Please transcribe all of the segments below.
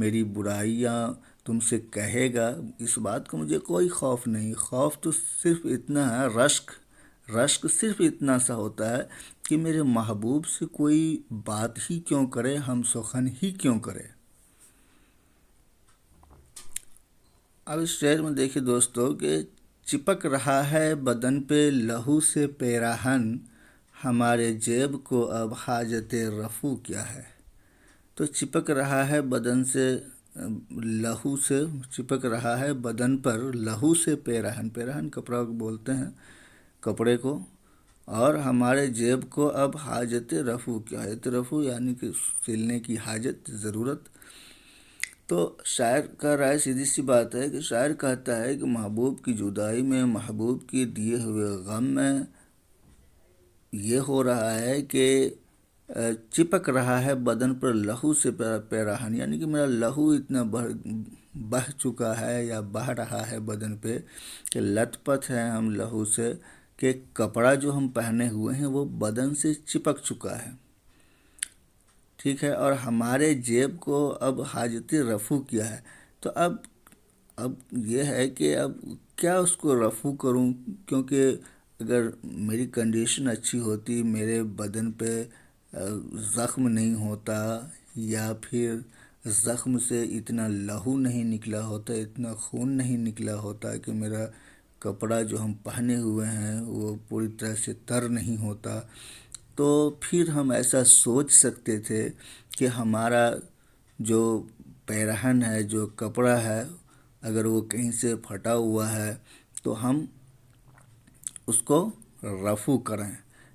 میری برائیاں تم سے کہے گا، اس بات کا مجھے کوئی خوف نہیں۔ خوف تو صرف اتنا ہے، رشک صرف اتنا سا ہوتا ہے کہ میرے محبوب سے کوئی بات ہی کیوں کرے، ہم سخن ہی کیوں کرے۔ اب اس شعر میں دیکھیے دوستو کہ چپک رہا ہے بدن پہ لہو سے پیراہن، ہمارے جیب کو اب حاجت رفو کیا ہے۔ تو چپک رہا ہے بدن سے لہو سے، چپک رہا ہے بدن پر لہو سے پیراہن، پیراہن کپڑا بولتے ہیں کپڑے کو، اور ہمارے جیب کو اب حاجت رفو کیا ہے۔ حاجت رفو یعنی کہ سلنے کی حاجت، ضرورت۔ تو شاعر کہہ رہا ہے، سیدھی سی بات ہے کہ شاعر کہتا ہے کہ محبوب کی جدائی میں، محبوب کی دیے ہوئے غم میں یہ ہو رہا ہے کہ چپک رہا ہے بدن پر لہو سے پیراہن، یعنی کہ میرا لہو اتنا بہہ چکا ہے یا بہہ رہا ہے بدن پہ کہ لت پت ہے ہم لہو سے، کہ کپڑا جو ہم پہنے ہوئے ہیں وہ بدن سے چپک چکا ہے، ٹھیک ہے، اور ہمارے جیب کو اب حاجت رفو کیا ہے۔ تو اب یہ ہے کہ اب کیا اس کو رفو کروں، کیونکہ اگر میری کنڈیشن اچھی ہوتی، میرے بدن پہ زخم نہیں ہوتا، یا پھر زخم سے اتنا لہو نہیں نکلا ہوتا، اتنا خون نہیں نکلا ہوتا کہ میرا کپڑا جو ہم پہنے ہوئے ہیں وہ پوری طرح سے تر نہیں ہوتا، تو پھر ہم ایسا سوچ سکتے تھے کہ ہمارا جو پیرہن ہے، جو کپڑا ہے، اگر وہ کہیں سے پھٹا ہوا ہے تو ہم اس کو رفو کریں،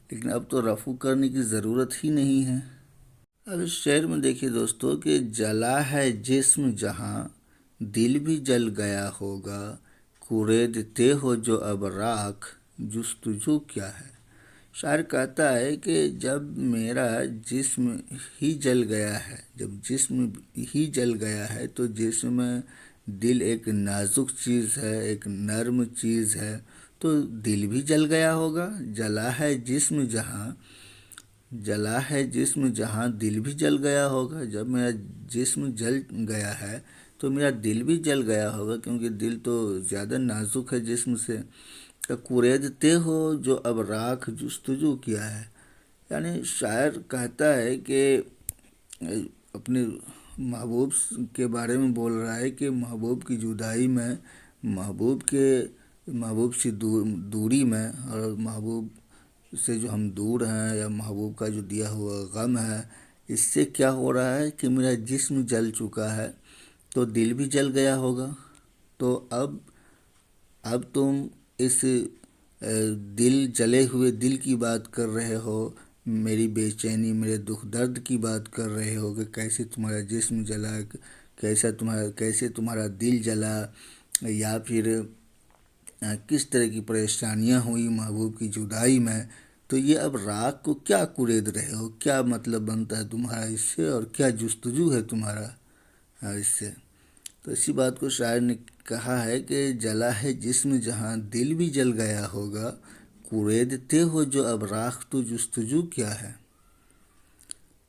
لیکن اب تو رفو کرنے کی ضرورت ہی نہیں ہے۔ اب اس شعر میں دیکھیے دوستو کہ جلا ہے جسم جہاں دل بھی جل گیا ہوگا، کوریدتے ہو جو اب راکھ جستجو کیا ہے۔ شاعر کہتا ہے کہ جب میرا جسم ہی جل گیا ہے، جب جسم ہی جل گیا ہے تو جسم میں دل ایک نازک چیز ہے، ایک نرم چیز ہے، تو دل بھی جل گیا ہوگا۔ جلا ہے جسم جہاں، جلا ہے جسم جہاں دل بھی جل گیا ہوگا، جب میرا جسم جل گیا ہے تو میرا دل بھی جل گیا ہوگا، کیونکہ دل تو زیادہ نازک ہے جسم سے۔ کوریدتے ہو جو اب راکھ جستجو کیا ہے، یعنی شاعر کہتا ہے کہ اپنے محبوب کے بارے میں بول رہا ہے کہ محبوب کی جدائی میں، محبوب سے دوری میں، اور محبوب سے جو ہم دور ہیں، یا محبوب کا جو دیا ہوا غم ہے، اس سے کیا ہو رہا ہے کہ میرا جسم جل چکا ہے تو دل بھی جل گیا ہوگا۔ تو اب تم اس دل، جلے ہوئے دل کی بات کر رہے ہو، میری بے چینی، میرے دکھ درد کی بات کر رہے ہو کہ کیسے تمہارا جسم جلا، کیسے تمہارا دل جلا، یا پھر کس طرح کی پریشانیاں ہوئی محبوب کی جدائی میں، تو یہ اب راکھ کو کیا کورید رہے ہو، کیا مطلب بنتا ہے تمہارا اس سے، اور کیا جستجو ہے تمہارا اس سے۔ تو اسی بات کو شاعر نے کہا ہے کہ جلا ہے جسم جہاں دل بھی جل گیا ہوگا، کوریدتے ہو جو اب راکھ تو جستجو کیا ہے۔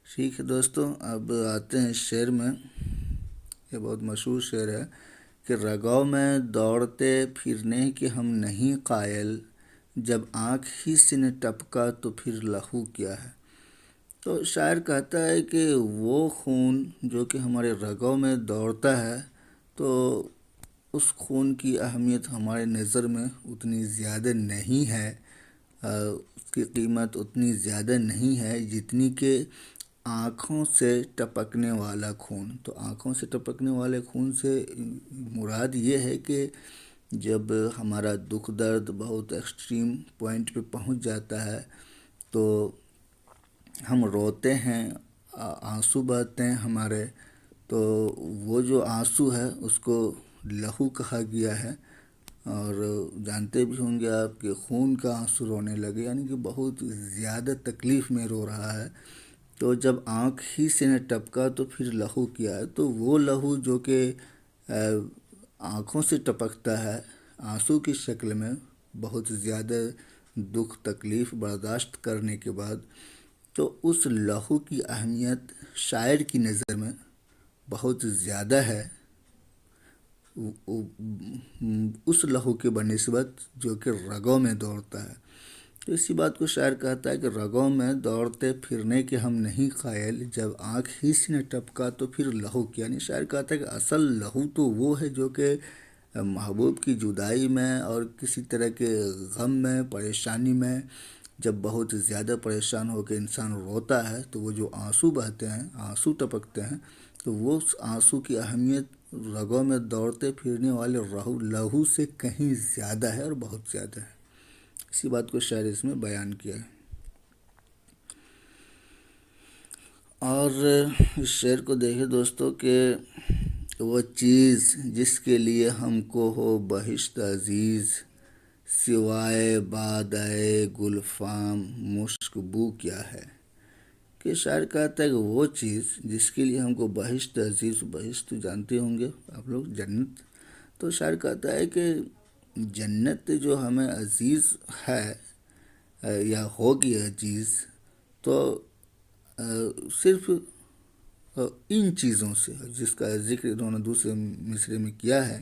ٹھیک ہے دوستو، اب آتے ہیں اس شعر میں، یہ بہت مشہور شعر ہے کہ رگوں میں دوڑتے پھرنے کے ہم نہیں قائل، جب آنکھ ہی سے نے ٹپکا تو پھر لہو کیا ہے۔ تو شاعر کہتا ہے کہ وہ خون جو کہ ہمارے رگوں میں دوڑتا ہے، تو اس خون کی اہمیت ہمارے نظر میں اتنی زیادہ نہیں ہے، اس کی قیمت اتنی زیادہ نہیں ہے جتنی کہ آنکھوں سے ٹپکنے والا خون۔ تو آنکھوں سے ٹپکنے والے خون سے مراد یہ ہے کہ جب ہمارا دکھ درد بہت ایکسٹریم پوائنٹ پہ پہنچ جاتا ہے تو ہم روتے ہیں، آنسو بہتے ہیں ہمارے، تو وہ جو آنسو ہے اس کو لہو کہا گیا ہے، اور جانتے بھی ہوں گے آپ کہ خون کا آنسو رونے لگے، یعنی کہ بہت زیادہ تکلیف میں رو رہا ہے۔ تو جب آنکھ ہی سے نے ٹپکا تو پھر لہو کیا ہے، تو وہ لہو جو کہ آنکھوں سے ٹپکتا ہے آنسو کی شکل میں، بہت زیادہ دکھ تکلیف برداشت کرنے کے بعد، تو اس لہو کی اہمیت شاعر کی نظر میں بہت زیادہ ہے اس لہو کے بنسبت جو کہ رگوں میں دوڑتا ہے۔ تو اسی بات کو شاعر کہتا ہے کہ رگوں میں دوڑتے پھرنے کے ہم نہیں قائل، جب آنکھ ہی سے نہ ٹپکا تو پھر لہو کیا۔ یعنی شاعر کہتا ہے کہ اصل لہو تو وہ ہے جو کہ محبوب کی جدائی میں اور کسی طرح کے غم میں، پریشانی میں، جب بہت زیادہ پریشان ہو کے انسان روتا ہے تو وہ جو آنسو بہتے ہیں، آنسو ٹپکتے ہیں، تو وہ آنسو کی اہمیت رگوں میں دوڑتے پھرنے والے لہو سے کہیں زیادہ ہے اور بہت زیادہ ہے۔ اسی بات کو شاعر اس میں بیان کیا ہے۔ اور اس شعر کو دیکھیں دوستو کہ وہ چیز جس کے لیے ہم کو ہو بہشت عزیز، سوائے بادئے گلفام مشک بو کیا ہے۔ کہ شاعر کہتا ہے کہ وہ چیز جس کے لیے ہم کو بہشت عزیز، بہشت تو جانتے ہوں گے آپ لوگ، جنت، تو شاعر کہتا ہے کہ جنت جو ہمیں عزیز ہے یا ہوگی عزیز، تو صرف ان چیزوں سے، جس کا ذکر انہوں نے دوسرے مصرے میں کیا ہے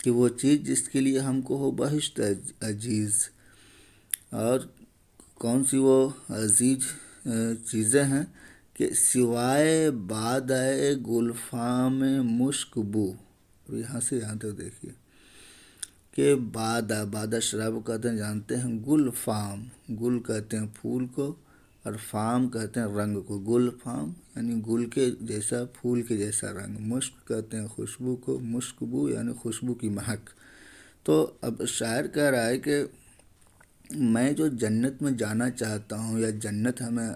کہ وہ چیز جس کے لیے ہم کو ہو بہشت عزیز، اور کون سی وہ عزیز چیزیں ہیں کہ سوائے بادئے گلفام مشک بو۔ یہاں سے یہاں تک دیکھیے کہ بادہ شراب کو کہتے ہیں، جانتے ہیں، گل فام، گل کہتے ہیں پھول کو، اور فام کہتے ہیں رنگ کو۔ گل فام یعنی گل کے جیسا، پھول کے جیسا رنگ۔ مشک کہتے ہیں خوشبو کو، مشک بو یعنی خوشبو کی مہک۔ تو اب شاعر کہہ رہا ہے کہ میں جو جنت میں جانا چاہتا ہوں، یا جنت ہمیں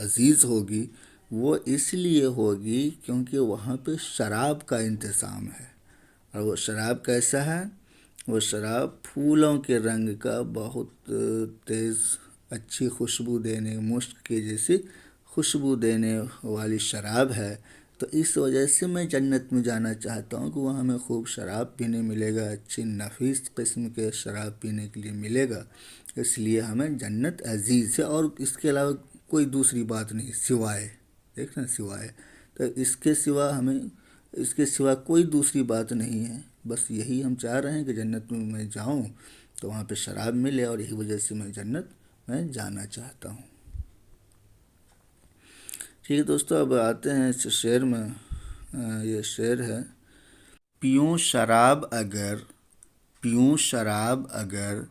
عزیز ہوگی، وہ اس لیے ہوگی کیونکہ وہاں پہ شراب کا انتظام ہے۔ اور وہ شراب کیسا ہے؟ وہ شراب پھولوں کے رنگ کا، بہت تیز اچھی خوشبو دینے، مشک کے جیسی خوشبو دینے والی شراب ہے۔ تو اس وجہ سے میں جنت میں جانا چاہتا ہوں کہ وہاں ہمیں خوب شراب پینے ملے گا، اچھی نفیس قسم کے شراب پینے کے لیے ملے گا، اس لیے ہمیں جنت عزیز ہے۔ اور اس کے علاوہ کوئی دوسری بات نہیں، سوائے، دیکھنا سوائے، تو اس کے سوا ہمیں، اس کے سوا کوئی دوسری بات نہیں ہے، بس یہی ہم چاہ رہے ہیں کہ جنت میں جاؤں تو وہاں پہ شراب ملے، اور یہی وجہ سے میں جنت میں جانا چاہتا ہوں۔ ٹھیک ہے دوستو، اب آتے ہیں اس شعر میں۔ یہ شعر ہے: پیوں شراب اگر، پیوں شراب اگر،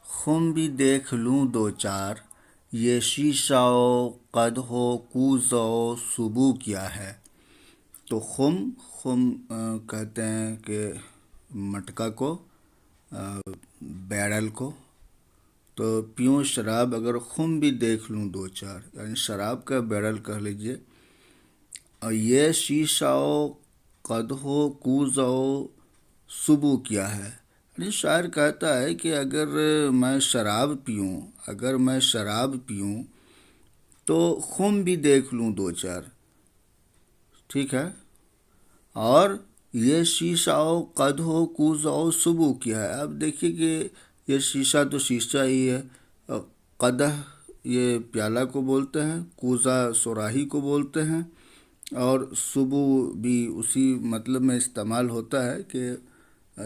خم بھی دیکھ لوں دو چار، یہ شیشہ و قدح و کوزہ و سبو کیا ہے۔ تو خم کہتے ہیں کہ مٹکا کو، بیرل کو۔ تو پیوں شراب اگر، خم بھی دیکھ لوں دو چار، یعنی شراب کا بیرل کہہ لیجئے۔ اور یہ شیشہ و قدح و کوزہ و سبو کیا ہے۔ یعنی شاعر کہتا ہے کہ اگر میں شراب پیوں، اگر میں شراب پیوں تو خم بھی دیکھ لوں دو چار، ٹھیک ہے، اور یہ شیشہ و قدح و کوزہ و سبو کیا ہے۔ اب دیکھیے کہ یہ شیشہ تو شیشہ ہی ہے، قدح یہ پیالہ کو بولتے ہیں، کوزہ صراحی کو بولتے ہیں، اور سبو بھی اسی مطلب میں استعمال ہوتا ہے کہ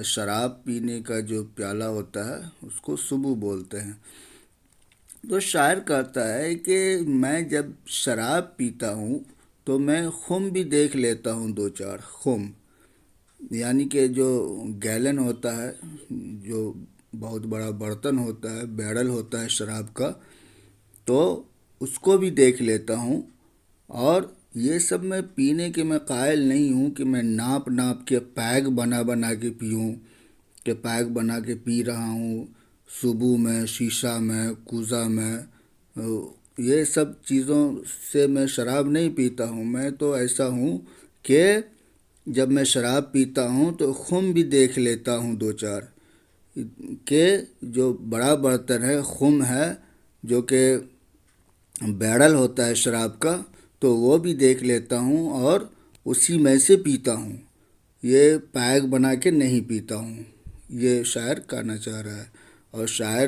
شراب پینے کا جو پیالہ ہوتا ہے اس کو سبو بولتے ہیں۔ تو شاعر کہتا ہے کہ میں جب شراب پیتا ہوں تو میں خم بھی دیکھ لیتا ہوں دو چار۔ خم یعنی کہ جو گیلن ہوتا ہے، جو بہت بڑا برتن ہوتا ہے، بیرل ہوتا ہے شراب کا، تو اس کو بھی دیکھ لیتا ہوں۔ اور یہ سب میں پینے کے میں قائل نہیں ہوں کہ میں ناپ کے پیگ بنا کے پیوں، کہ پیگ بنا کے پی رہا ہوں سبو میں، شیشہ میں، کوزہ میں، یہ سب چیزوں سے میں شراب نہیں پیتا ہوں۔ میں تو ایسا ہوں کہ جب میں شراب پیتا ہوں تو خم بھی دیکھ لیتا ہوں دو چار، کہ جو بڑا برتن ہے، خم ہے، جو کہ بیرل ہوتا ہے شراب کا، تو وہ بھی دیکھ لیتا ہوں اور اسی میں سے پیتا ہوں، یہ پیگ بنا کے نہیں پیتا ہوں۔ یہ شاعر کہنا چاہ رہا ہے۔ اور شاعر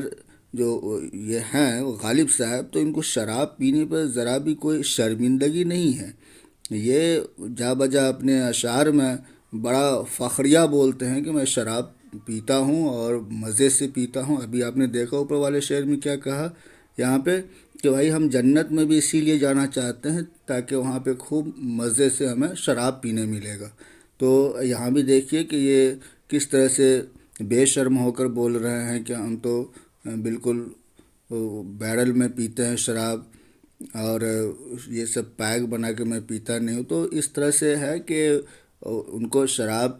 جو یہ ہیں غالب صاحب، تو ان کو شراب پینے پر ذرا بھی کوئی شرمندگی نہیں ہے، یہ جا بجا اپنے اشعار میں بڑا فخریہ بولتے ہیں کہ میں شراب پیتا ہوں اور مزے سے پیتا ہوں۔ ابھی آپ نے دیکھا اوپر والے شعر میں کیا کہا یہاں پہ کہ بھائی ہم جنت میں بھی اسی لیے جانا چاہتے ہیں تاکہ وہاں پہ خوب مزے سے ہمیں شراب پینے ملے گا۔ تو یہاں بھی دیکھیے کہ یہ کس طرح سے بے شرم ہو کر بول رہے ہیں کہ ہم تو بالکل بیرل میں پیتے ہیں شراب، اور یہ سب پیک بنا کے میں پیتا نہیں ہوں۔ تو اس طرح سے ہے کہ ان کو شراب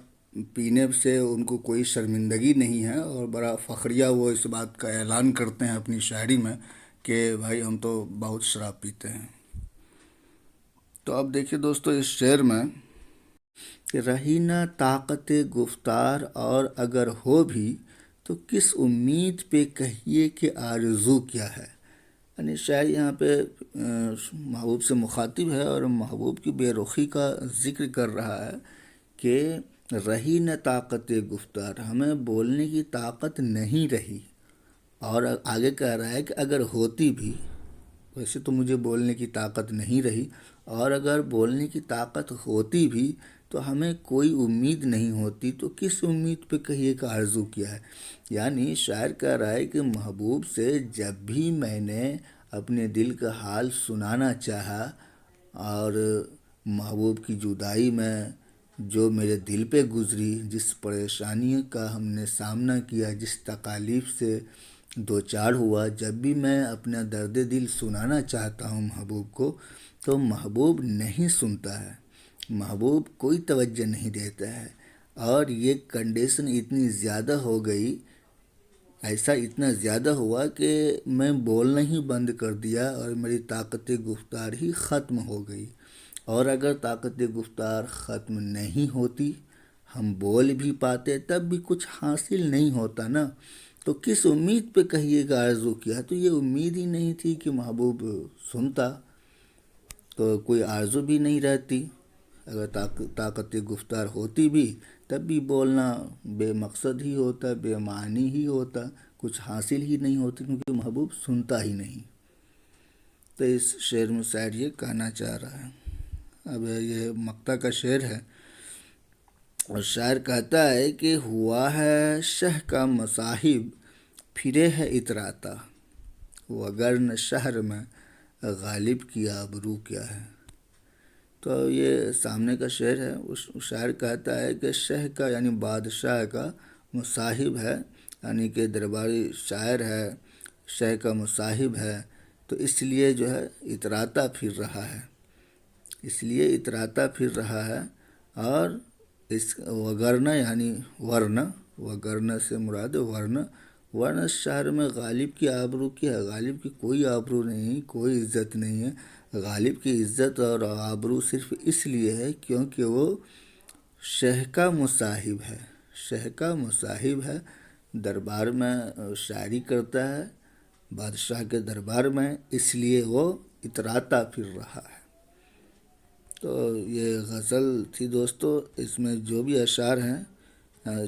پینے سے ان کو کوئی شرمندگی نہیں ہے، اور بڑا فخریہ وہ اس بات کا اعلان کرتے ہیں اپنی شاعری میں کہ بھائی ہم تو بہت شراب پیتے ہیں۔ تو اب دیکھیے دوستو اس شعر میں کہ رہی نہ طاقت گفتار اور اگر ہو بھی تو کس امید پہ کہیے کہ آرزو کیا ہے۔ یعنی شاعر یہاں پہ محبوب سے مخاطب ہے اور محبوب کی بے رخی کا ذکر کر رہا ہے کہ رہی نہ طاقت گفتار، ہمیں بولنے کی طاقت نہیں رہی، اور آگے کہہ رہا ہے کہ اگر ہوتی بھی، ویسے تو مجھے بولنے کی طاقت نہیں رہی، اور اگر بولنے کی طاقت ہوتی بھی تو ہمیں کوئی امید نہیں ہوتی، تو کس امید پہ کہیے کہ آرزو کیا ہے۔ یعنی شاعر کہہ رہا ہے کہ محبوب سے جب بھی میں نے اپنے دل کا حال سنانا چاہا، اور محبوب کی جدائی میں جو میرے دل پہ گزری، جس پریشانی کا ہم نے سامنا کیا، جس تکالیف سے دوچار ہوا، جب بھی میں اپنا درد دل سنانا چاہتا ہوں محبوب کو، تو محبوب نہیں سنتا ہے، محبوب کوئی توجہ نہیں دیتا ہے، اور یہ کنڈیشن اتنی زیادہ ہو گئی، ایسا اتنا زیادہ ہوا کہ میں بولنا ہی بند کر دیا اور میری طاقت گفتار ہی ختم ہو گئی۔ اور اگر طاقت گفتار ختم نہیں ہوتی، ہم بول بھی پاتے تب بھی کچھ حاصل نہیں ہوتا نا، تو کس امید پہ کہیے کہ آرزو کیا۔ تو یہ امید ہی نہیں تھی کہ محبوب سنتا، تو کوئی آرزو بھی نہیں رہتی۔ اگر طاقت گفتار ہوتی بھی تب بھی بولنا بے مقصد ہی ہوتا، بے معنی ہی ہوتا، کچھ حاصل ہی نہیں ہوتی، کیونکہ محبوب سنتا ہی نہیں۔ تو اس شعر میں شاعر یہ کہنا چاہ رہا ہے۔ اب یہ مقطع کا شعر ہے، اور شاعر کہتا ہے کہ ہوا ہے شہ کا مصاحب پھرے ہے اتراتا، وگرنہ شہر میں غالب کی آبرو کیا ہے۔ تو یہ سامنے کا شعر ہے، اس شاعر کہتا ہے کہ شہ کا یعنی بادشاہ کا مصاحب ہے، یعنی کہ درباری شاعر ہے، شہ کا مصاحب ہے، تو اس لیے جو ہے اتراتا پھر رہا ہے، اس لیے اتراتا پھر رہا ہے، اور اس وگرنہ یعنی وگرنہ سے مراد ورنہ شہر میں غالب کی آبرو کیا ہے۔ غالب کی کوئی آبرو نہیں، کوئی عزت نہیں ہے۔ غالب کی عزت اور آبرو صرف اس لیے ہے کیونکہ وہ شہ کا مصاحب ہے، شہ کا مصاحب ہے، دربار میں شاعری کرتا ہے بادشاہ کے دربار میں، اس لیے وہ اتراتا پھر رہا ہے۔ تو یہ غزل تھی دوستو، اس میں جو بھی اشعار ہیں،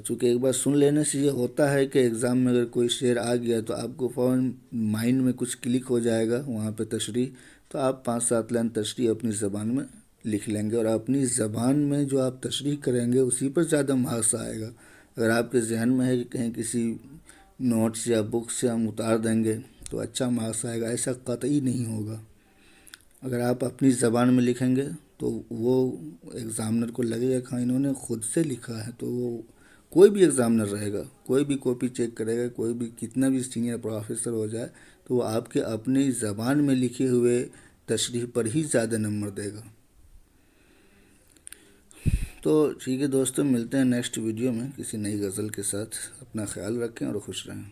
چونکہ ایک بار سن لینے سے یہ ہوتا ہے کہ ایگزام میں اگر کوئی شعر آ گیا تو آپ کو فوراً مائنڈ میں کچھ کلک ہو جائے گا وہاں پہ تشریح، تو آپ 5-7 لائن تشریح اپنی زبان میں لکھ لیں گے، اور اپنی زبان میں جو آپ تشریح کریں گے اسی پر زیادہ مارکس آئے گا۔ اگر آپ کے ذہن میں ہے کہ کہیں کسی نوٹس یا بک سے ہم اتار دیں گے تو اچھا مارکس آئے گا، ایسا قطعی نہیں ہوگا۔ اگر آپ اپنی زبان میں لکھیں گے تو وہ ایگزامنر کو لگے گا کہ انہوں نے خود سے لکھا ہے، تو وہ کوئی بھی ایگزامنر رہے گا، کوئی بھی کاپی چیک کرے گا، کوئی بھی کتنا بھی سینئر پروفیسر ہو جائے، تو وہ آپ کے اپنی زبان میں لکھے ہوئے تشریح پر ہی زیادہ نمبر دے گا۔ تو ٹھیک ہے دوستو، ملتے ہیں نیکسٹ ویڈیو میں کسی نئی غزل کے ساتھ۔ اپنا خیال رکھیں اور خوش رہیں۔